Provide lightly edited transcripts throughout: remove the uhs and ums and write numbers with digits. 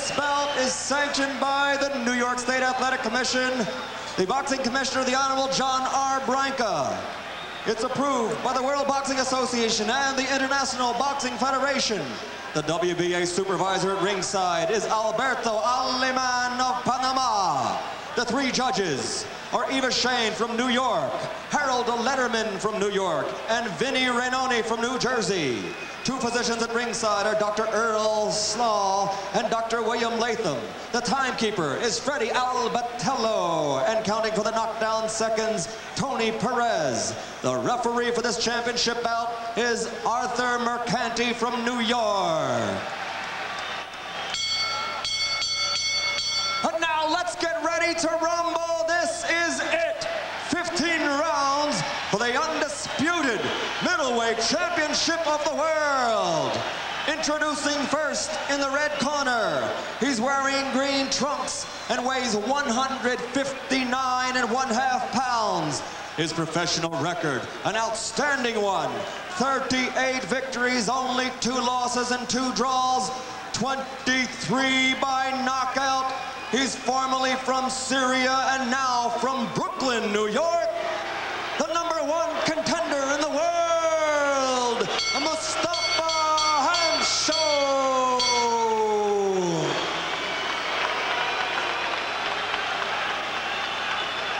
This bout is sanctioned by the New York State Athletic Commission, the Boxing Commissioner, the Honorable John R. Branca. It's approved by the World Boxing Association and the International Boxing Federation. The WBA supervisor at ringside is Alberto Aleman of Panama. The three judges are Eva Shane from New York, Harold Letterman from New York, and Vinny Rainoni from New Jersey. Two physicians at ringside are Dr. Earl Slaw and Dr. William Latham. The timekeeper is Freddie Albatello, and counting for the knockdown seconds, Tony Perez. The referee for this championship bout is Arthur Mercanti from New York. And now let's get ready to rumble. This is it. 15 rounds for the undisputed middleweight championship of the world. Introducing first in the red corner. He's wearing green trunks and weighs 159.5 pounds. His professional record, an outstanding one. 38 victories, only 2 losses and 2 draws. 23 by knockout. He's formerly from Syria and now from Brooklyn, New York. The #1 contender in the world, Mustafa Hamsha.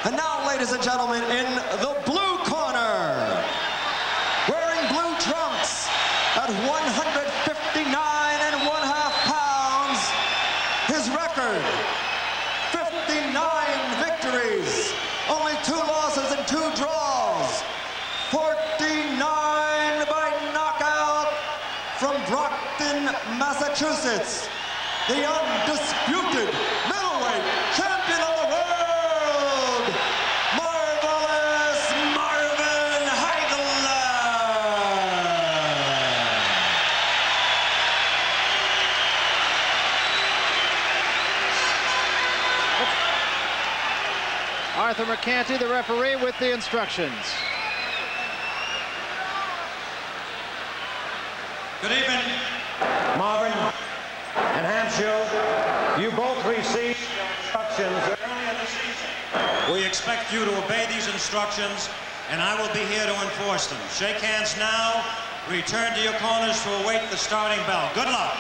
And now, ladies and gentlemen, in the blue corner, wearing blue trunks at 159.5 pounds, his record, 59 victories, only 2 losses and 2 draws. 49 by knockout from Brockton, Massachusetts. The undisputed middleweight champion of the world, Marvelous Marvin Hagler. Arthur Mercanti, the referee, with the instructions. Good evening, Marvin and Hamsha. You both received instructions early in the season. We expect you to obey these instructions, and I will be here to enforce them. Shake hands now. Return to your corners to await the starting bell. Good luck.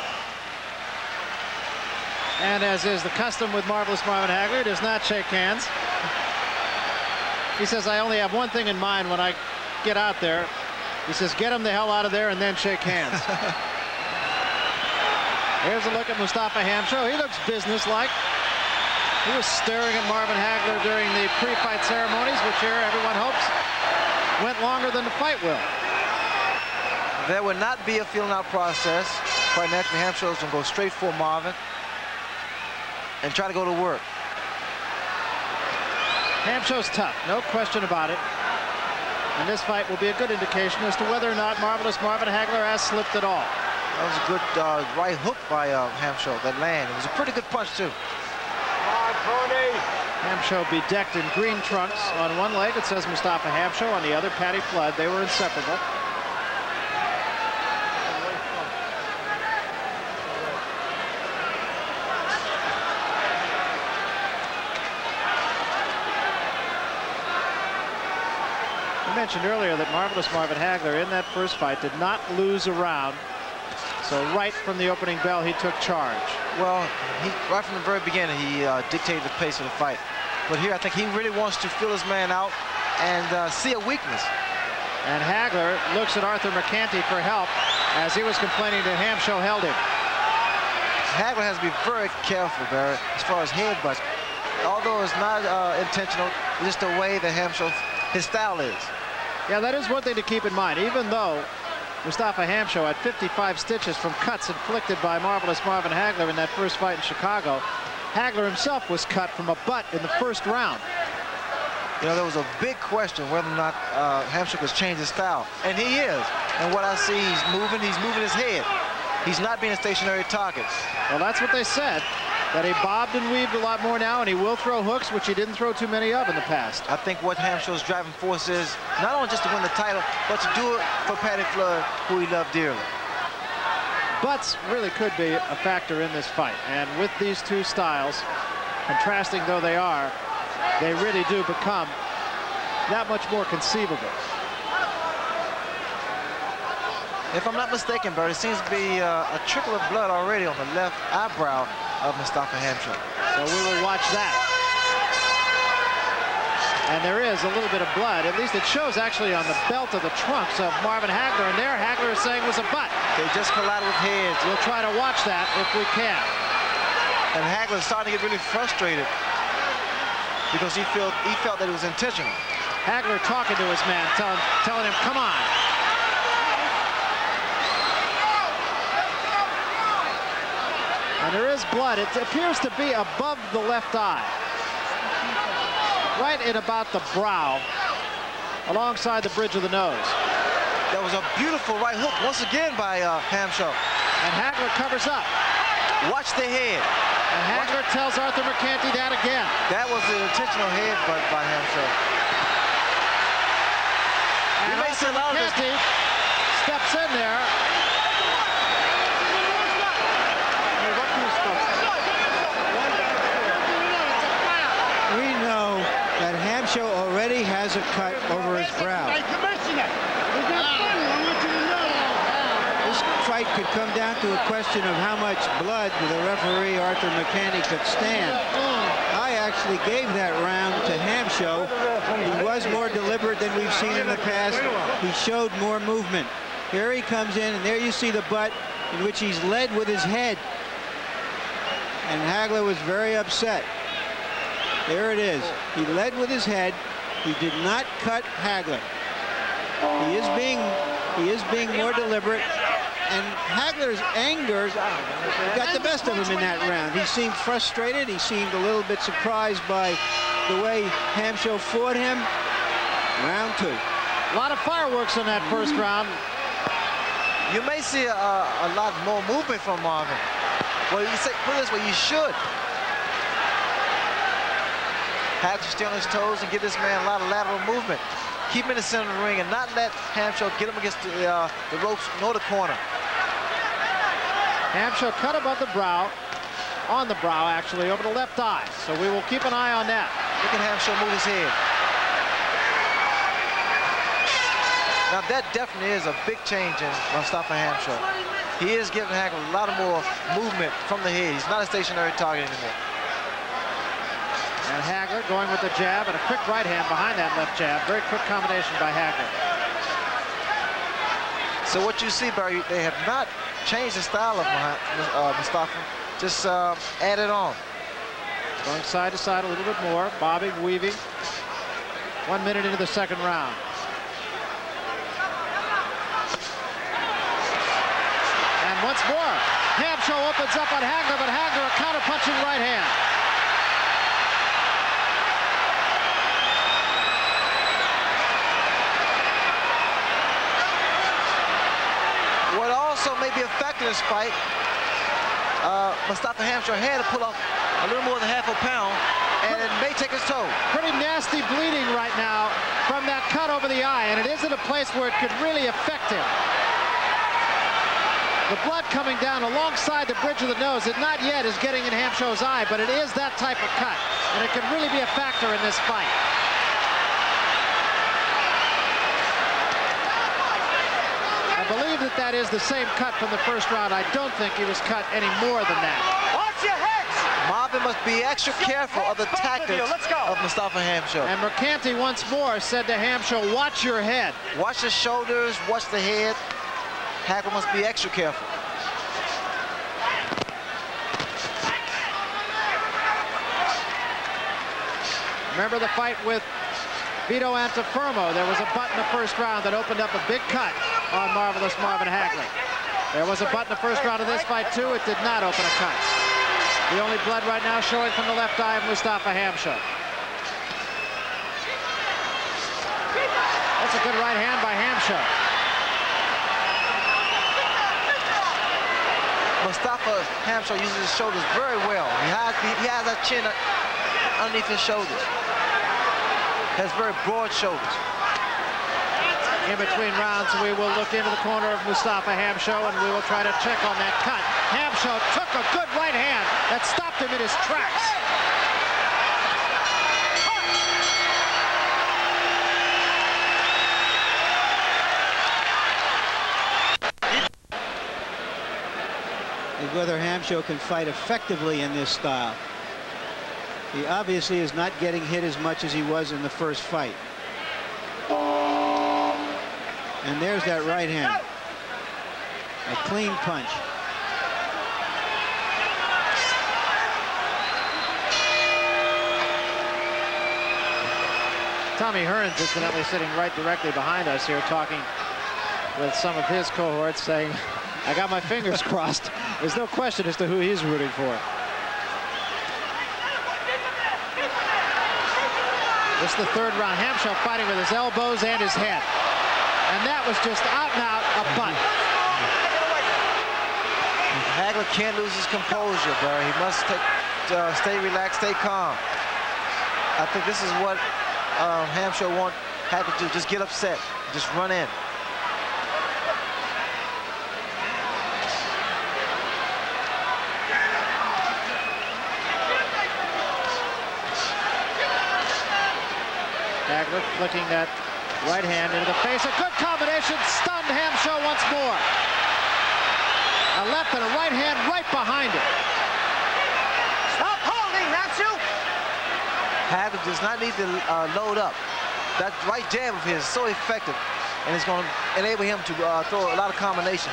And as is the custom with Marvelous Marvin Hagler, he does not shake hands. He says, I only have one thing in mind when I get out there. He says, get him the hell out of there and then shake hands. Here's a look at Mustafa Hamsha. He looks businesslike. He was staring at Marvin Hagler during the pre-fight ceremonies, which here everyone hopes went longer than the fight will. There would not be a feeling out process. Quite naturally, Hamsha is going to go straight for Marvin and try to go to work. Hamsha's tough, no question about it. And this fight will be a good indication as to whether or not Marvelous Marvin Hagler has slipped at all. That was a good right hook by Hamsha that land. It was a pretty good punch, too. Hamsha bedecked in green trunks. On one leg, it says Mustafa Hamsha. On the other, Patty Flood. They were inseparable. I mentioned earlier that Marvelous Marvin Hagler in that first fight did not lose a round. So right from the opening bell, he took charge. Well, right from the very beginning, he dictated the pace of the fight. But here, I think he really wants to feel his man out and see a weakness. And Hagler looks at Arthur Mercanti for help as he was complaining that Hamsha held him. Hagler has to be very careful, Barrett, as far as headbutts. Although it's not intentional, it's just the way that Hamsha, his style is. Yeah, that is one thing to keep in mind. Even though Mustafa Hamsha had 55 stitches from cuts inflicted by Marvelous Marvin Hagler in that first fight in Chicago, Hagler himself was cut from a butt in the first round. You know, there was a big question whether or not Hamsha could change his style. And he is. And what I see, he's moving his head. He's not being a stationary target. Well, that's what they said, that he bobbed and weaved a lot more now, and he will throw hooks, which he didn't throw too many of in the past. I think what Hamsha's driving force is not only just to win the title, but to do it for Patty Flood, who he loved dearly. butts really could be a factor in this fight. And with these two styles, contrasting though they are, they really do become that much more conceivable. If I'm not mistaken, Bert, it seems to be a trickle of blood already on the left eyebrow of Mustafa Hamsha. So we will watch that. And there is a little bit of blood. At least it shows actually on the belt of the trunks of Marvin Hagler. And there, Hagler is saying was a butt. They just collided with heads. We'll try to watch that if we can. And Hagler is starting to get really frustrated because he felt that it was intentional. Hagler talking to his man, telling him, come on. And there is blood. It appears to be above the left eye. Right in about the brow, alongside the bridge of the nose. That was a beautiful right hook once again by Hamsha. And Hagler covers up. Watch the head. And Hagler tells Arthur Mercanti that again. That was an intentional headbutt by Hamsha. And Arthur Mercanti steps in there. We know that Hamsha already has a cut over his brow. This fight could come down to a question of how much blood the referee Arthur Mercanti could stand. I actually gave that round to Hamsha. He was more deliberate than we've seen in the past. He showed more movement. Here he comes in, and there you see the butt in which he's led with his head. And Hagler was very upset. There it is. He led with his head. He did not cut Hagler. He is being more deliberate. And Hagler's anger got the best of him in that round. He seemed frustrated. He seemed a little bit surprised by the way Hamsha fought him. Round two. A lot of fireworks in that first round. You may see a lot more movement from Marvin. Well, you say, put it this way, you should. Have to stay on his toes and give this man a lot of lateral movement. Keep him in the center of the ring and not let Hamsha get him against the ropes nor the corner. Hamsha cut above the brow, on the brow actually, over the left eye. So we will keep an eye on that. Look at Hamsha move his head. Now that definitely is a big change in Mustafa Hamsha. He is giving Hagler a lot of more movement from the head. He's not a stationary target anymore. And Hagler going with the jab and a quick right hand behind that left jab. Very quick combination by Hagler. So what you see, Barry, they have not changed the style of Mustafa. Just added on. Going side to side a little bit more. Bobbing, weaving. 1 minute into the second round. And once more, Hamsha opens up on Hagler, but Hagler a counter-punching right hand. What also may be a factor in this fight, Mustafa Hamsha had to pull off a little more than half a pound, and it may take his toll. Pretty nasty bleeding right now from that cut over the eye, and it isn't a place where it could really affect him. The blood coming down alongside the bridge of the nose, it not yet is getting in Hamsha's eye, but it is that type of cut, and it could really be a factor in this fight. I believe that is the same cut from the first round. I don't think he was cut any more than that. Watch your heads! Marvin must be extra careful of the tactics of Mustafa Hamsha. And Mercanti once more said to Hamsha, watch your head. Watch the shoulders, watch the head. Hagler must be extra careful. Remember the fight with Vito Antifermo? There was a butt in the first round that opened up a big cut on Marvelous Marvin Hagler. There was a butt in the first round of this fight too. It did not open a cut. The only blood right now showing from the left eye of Mustafa Hamsha. That's a good right hand by Hamsha. Mustafa Hamsha uses his shoulders very well. He has that chin underneath his shoulders. Has very broad shoulders. In between rounds, we will look into the corner of Mustafa Hamsha, and we will try to check on that cut. Hamsha took a good right hand that stopped him in his tracks. Whether Hamsha can fight effectively in this style. He obviously is not getting hit as much as he was in the first fight. And there's that right hand. A clean punch. Tommy Hearns, incidentally, sitting right directly behind us here, talking with some of his cohorts, saying, I got my fingers crossed. There's no question as to who he's rooting for. This is the third round. Hamsha fighting with his elbows and his head. And that was just out and out a butt. Hagler can't lose his composure, Barry. He must stay relaxed, stay calm. I think this is what Hamsha wants Hagler to do. Just get upset. Just run in. Hagler flicking that right hand into the face. A good combination, stunned Hamsha once more. A left and a right hand right behind it. Stop holding, Hamsha! Hagler does not need to load up. That right jab of his is so effective, and it's going to enable him to throw a lot of combination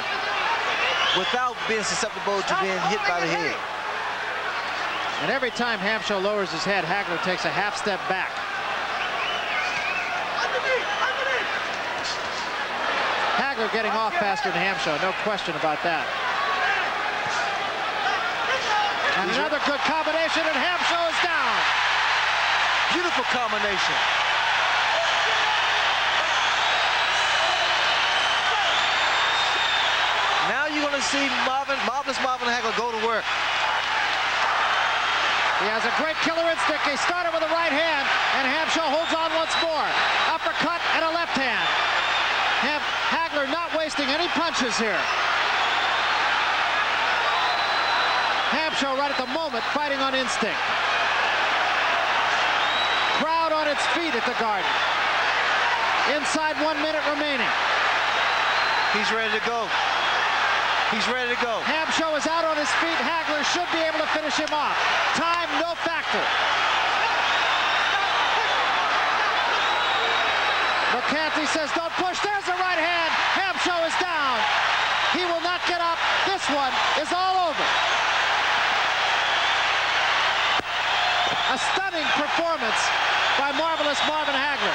without being susceptible to being hit by the head. And every time Hamsha lowers his head, Hagler takes a half step back. Hagler getting off faster than Hamsha, no question about that. And another good combination, and Hamsha is down. Beautiful combination. Now you're going to see marvelous Marvin Hagler go to work. He has a great killer instinct. He started with a right hand, and Hamsha holds on once more. Uppercut and a left hand. Hagler not wasting any punches here. Hamsha right at the moment fighting on instinct. Crowd on its feet at the Garden. Inside 1 minute remaining. He's ready to go. He's ready to go. Hamsha is out on his feet. Hagler should be able to finish him off. Time, no factor. McCarthy says, don't push. There's the right hand. Hamsha is down. He will not get up. This one is all over. A stunning performance by marvelous Marvin Hagler.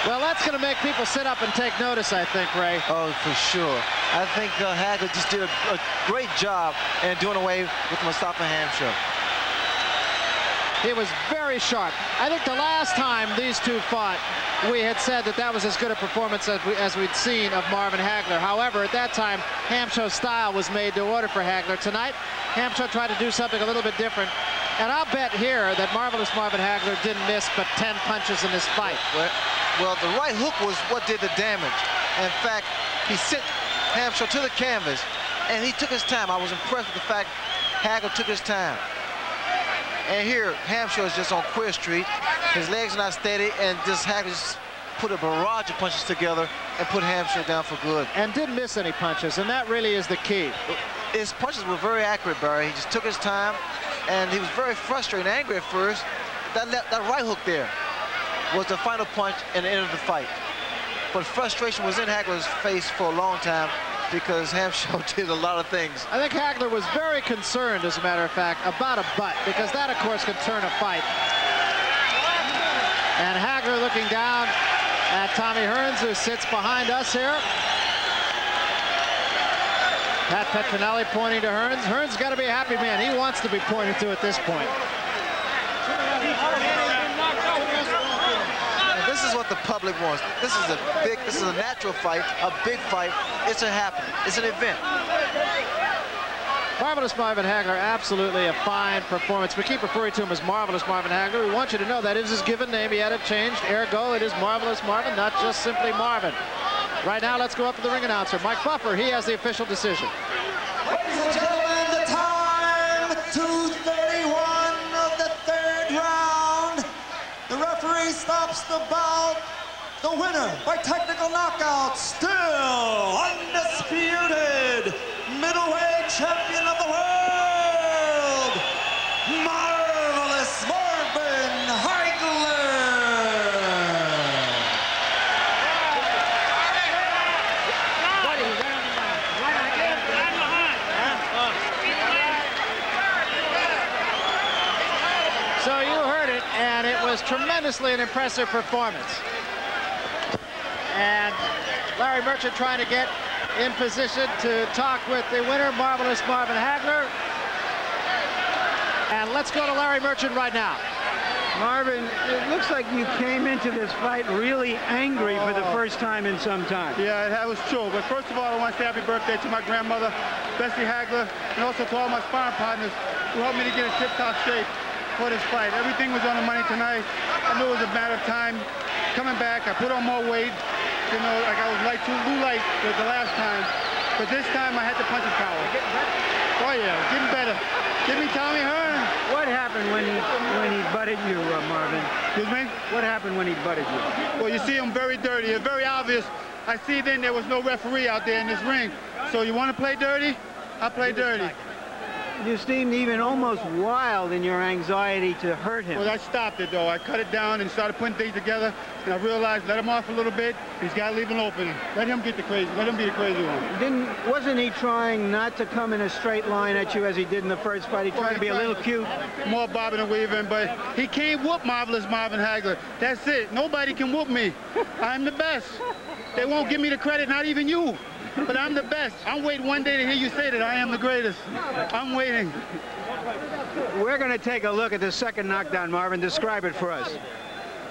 Well, that's going to make people sit up and take notice, I think, Ray. Oh, for sure. I think Hagler just did a great job in doing away with Mustafa Hamsha. He was very sharp. I think the last time these two fought, we had said that that was as good a performance as we'd seen of Marvin Hagler. However, at that time, Hamsha's style was made to order for Hagler. Tonight, Hamsha tried to do something a little bit different. And I'll bet here that marvelous Marvin Hagler didn't miss but 10 punches in this fight. Well, the right hook was what did the damage. In fact, he sent Hamsha to the canvas, and he took his time. I was impressed with the fact Hagler took his time. And here, Hamsha is just on Queer Street. His legs are not steady, and just Hagler just put a barrage of punches together and put Hamsha down for good. And didn't miss any punches, and that really is the key. His punches were very accurate, Barry. He just took his time, and he was very frustrated and angry at first. That right hook there was the final punch and the end of the fight. But frustration was in Hagler's face for a long time because Hamsha did a lot of things. I think Hagler was very concerned, as a matter of fact, about a butt, because that, of course, could turn a fight. And Hagler looking down at Tommy Hearns, who sits behind us here. Pat Petronelli pointing to Hearns. Hearns got to be a happy man. He wants to be pointed to at this point. And this is is what the public wants. This is a natural fight, a big fight. It's a happen. It's an event. Marvelous Marvin Hagler, absolutely a fine performance. We keep referring to him as Marvelous Marvin Hagler. We want you to know that is his given name. He had it changed. Ergo, it is Marvelous Marvin, not just simply Marvin. Right now, let's go up to the ring announcer, Mike Buffer. He has the official decision. Ladies and gentlemen, the time, 2:31 of the third round. The referee stops the bout. The winner by technical knockout, still undisputed middleweight champion of the world, Marvelous Marvin Hagler. So you heard it, and it was tremendously an impressive performance. And Larry Merchant trying to get in position to talk with the winner, Marvelous Marvin Hagler. And let's go to Larry Merchant right now. Marvin, it looks like you came into this fight really angry for the first time in some time. Yeah, that was true. But first of all, I want to say happy birthday to my grandmother, Bessie Hagler, and also to all my sparring partners who helped me to get in tip-top shape for this fight. Everything was on the money tonight. I knew it was a matter of time. Coming back, I put on more weight. You know, like I was too light the last time. But this time I had the punching power. Oh yeah, getting better. Give me Tommy Hearn. What happened when he butted you, Marvin? Excuse me? What happened when he butted you? Well, you see him very dirty. It's very obvious. I see then there was no referee out there in this ring. So you want to play dirty? I play dirty. You seemed even almost wild in your anxiety to hurt him. Well, I stopped it, though. I cut it down and started putting things together, and I realized, let him off a little bit. He's got to leave an opening. Let him get the crazy. Let him be the crazy one. Wasn't he trying not to come in a straight line at you as he did in the first fight? He tried to be a little cute. More bobbing and weaving, but he can't whoop Marvelous Marvin Hagler. That's it. Nobody can whoop me. I'm the best. They won't give me the credit, not even you. But I'm the best. I'm waiting one day to hear you say that I am the greatest. I'm waiting. We're going to take a look at the second knockdown, Marvin. Describe it for us.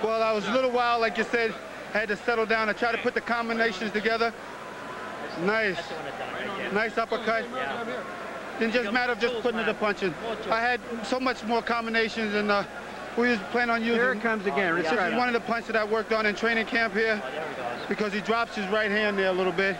Well, I was a little wild, like you said. I had to settle down. I tried to put the combinations together. Nice. Nice uppercut. Didn't just matter of just putting it to punching. I had so much more combinations, and we was planning on using. Here it comes again. This is one of the punches that I worked on in training camp here, because he drops his right hand there a little bit.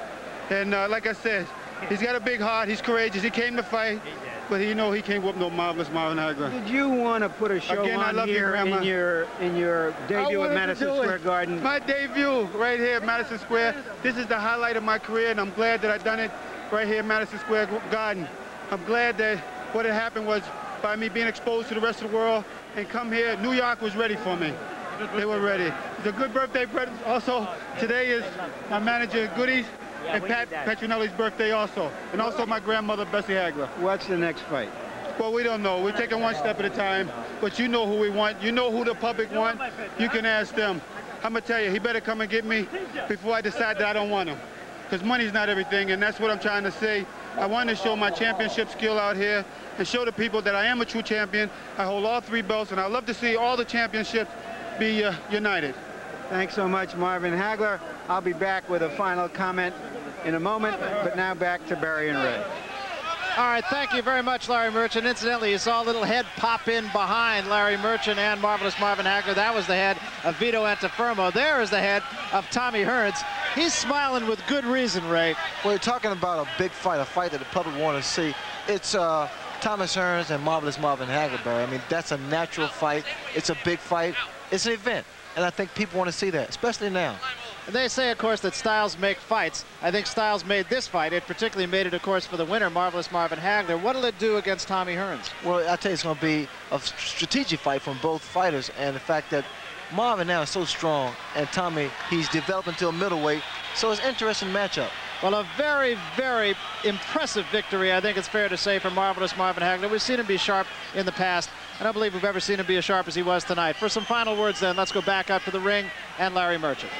And like I said, he's got a big heart. He's courageous. He came to fight, but he can't whoop no Marvelous Marvin Hagler. Did you want to put a show on here in your debut at Madison Square Garden? My debut right here at Madison Square. This is the highlight of my career, and I'm glad that I've done it right here at Madison Square Garden. I'm glad that what had happened was by me being exposed to the rest of the world and come here. New York was ready for me. They were ready. It's a good birthday present. Also, today is my manager, Goodies, and Pat Petronelli's birthday also. And also my grandmother, Bessie Hagler. What's the next fight? Well, we don't know. We're taking one step at a time. But you know who we want. You know who the public want. You can ask them. I'm going to tell you, he better come and get me before I decide that I don't want him. Because money's not everything, and that's what I'm trying to say. I want to show my championship skill out here and show the people that I am a true champion. I hold all 3 belts, and I love to see all the championships be united. Thanks so much, Marvin Hagler. I'll be back with a final comment in a moment, but now back to Barry and Ray. All right, thank you very much, Larry Merchant. Incidentally, you saw a little head pop in behind Larry Merchant and Marvelous Marvin Hagler. That was the head of Vito Antuofermo. There is the head of Tommy Hearns. He's smiling with good reason, Ray. Well, you're talking about a big fight, a fight that the public want to see. It's Thomas Hearns and Marvelous Marvin Hagler, Barry. I mean, that's a natural fight. It's a big fight. It's an event, and I think people want to see that, especially now. And they say, of course, that styles make fights. I think styles made this fight. It particularly made it, of course, for the winner, Marvelous Marvin Hagler. What will it do against Tommy Hearns? Well, I tell you, it's going to be a strategic fight from both fighters, and the fact that Marvin now is so strong, and Tommy, he's developed into a middleweight, so it's an interesting matchup. Well, a very, very impressive victory, I think it's fair to say, for Marvelous Marvin Hagler. We've seen him be sharp in the past. I don't believe we've ever seen him be as sharp as he was tonight. For some final words, then, let's go back up to the ring and Larry Merchant.